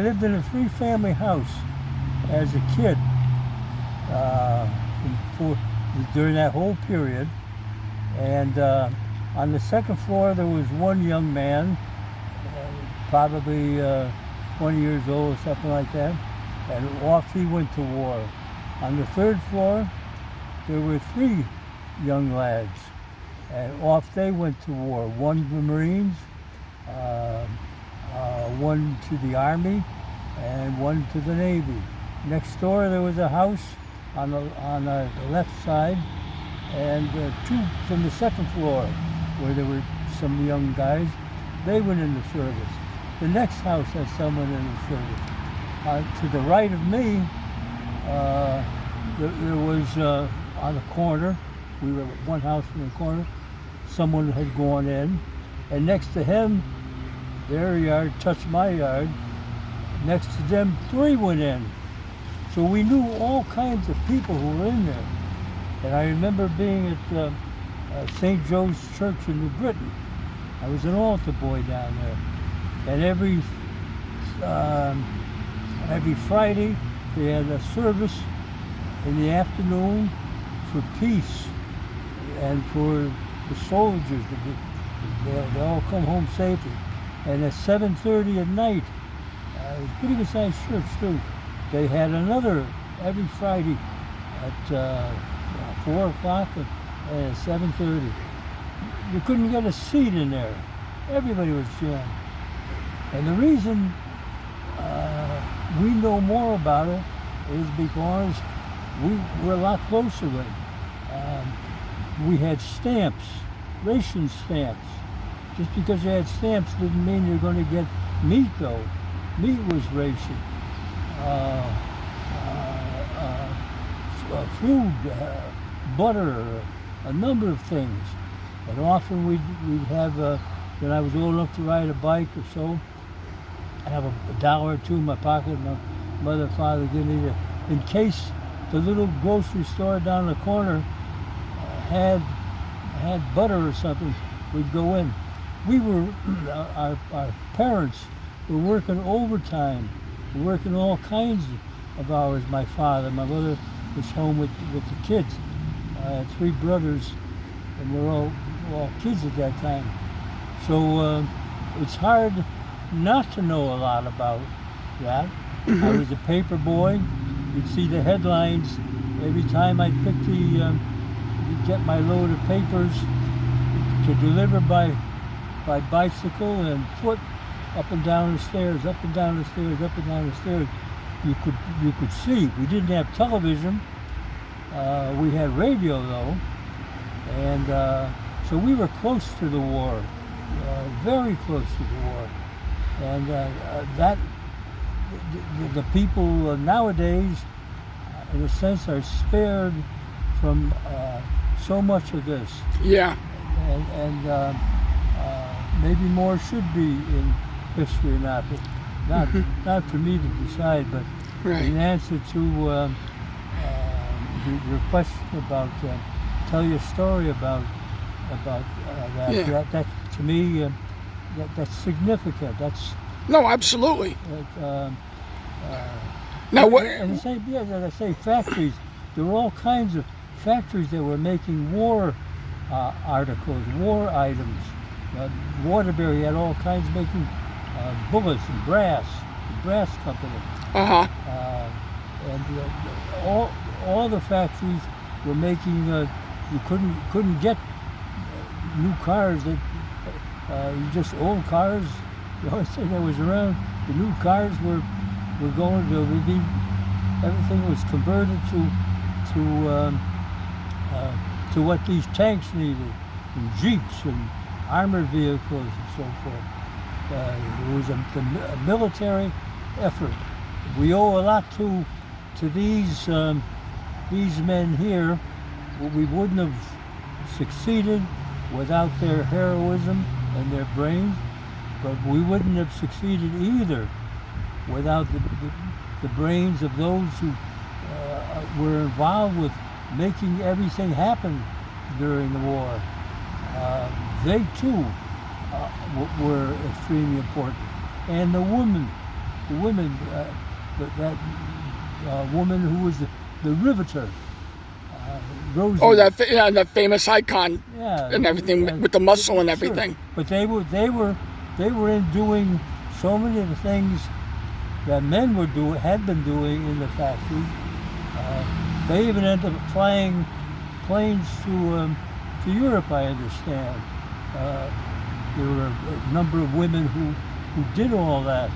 I lived in a three-family house as a kid during that whole period. And on the second floor, there was one young man, probably 20 years old or something like that, and off he went to war. On the third floor, there were three young lads, and off they went to war. One to the Marines, one to the Army, and one to the Navy. Next door, there was a house on the left side, and two from the second floor, where there were some young guys. They went into service. The next house had someone in the service. To the right of me, there was on the corner, we were at one house in the corner, someone had gone in, and next to him, their yard touched my yard. Next to them, three went in. So we knew all kinds of people who were in there. And I remember being at St. Joe's Church in New Britain. I was an altar boy down there. And every Friday, they had a service in the afternoon for peace and for the soldiers. They all come home safely. And at 7:30 at night, it was a pretty good sized church too. They had another every Friday at 4 o'clock and 7:30. You couldn't get a seat in there. Everybody was jammed. And the reason we know more about it is because we were a lot closer with it. We had stamps, ration stamps. Just because you had stamps didn't mean you're going to get meat, though. Meat was rationed. Food, butter, a number of things. And often we'd have, when I was old enough to ride a bike or so, I'd have a dollar or two in my pocket. My mother and father gave me in case the little grocery store down the corner had butter or something, we'd go in. We were, our parents were working overtime, working all kinds of hours. My father, my mother was home with the kids. I had three brothers, and we were all kids at that time. So it's hard not to know a lot about that. I was a paper boy. You'd see the headlines every time I'd pick get my load of papers to deliver by bicycle and foot up and down the stairs, up and down the stairs, up and down the stairs. You could see. We didn't have television. We had radio though, and so we were close to the war, very close to the war, and the people nowadays, in a sense, are spared from so much of this. Yeah. And maybe more should be in history, not for me to decide, but right. in answer to your question about tell your story about that. Yeah. That to me, that's significant. That's no, absolutely. Now what? And as I say, factories. There were all kinds of factories that were making war articles, war items. Waterbury had all kinds making bullets and brass, the brass company. And all the factories were making. You couldn't get new cars. Just old cars. The only thing that was around, the new cars were going to be. Everything was converted to what these tanks needed, and jeeps and armored vehicles and so forth. It was a military effort. We owe a lot to these men here. We wouldn't have succeeded without their heroism and their brains, but we wouldn't have succeeded either without the brains of those who were involved with making everything happen during the war. They too were extremely important. And the women the women, that woman who was the riveter, Rosie. Oh, that famous icon, Yeah, and everything with the muscle and sure. everything. But they were in doing so many of the things that men had been doing in the factory. They even ended up flying planes to Europe, I understand. There were a number of women who did all that.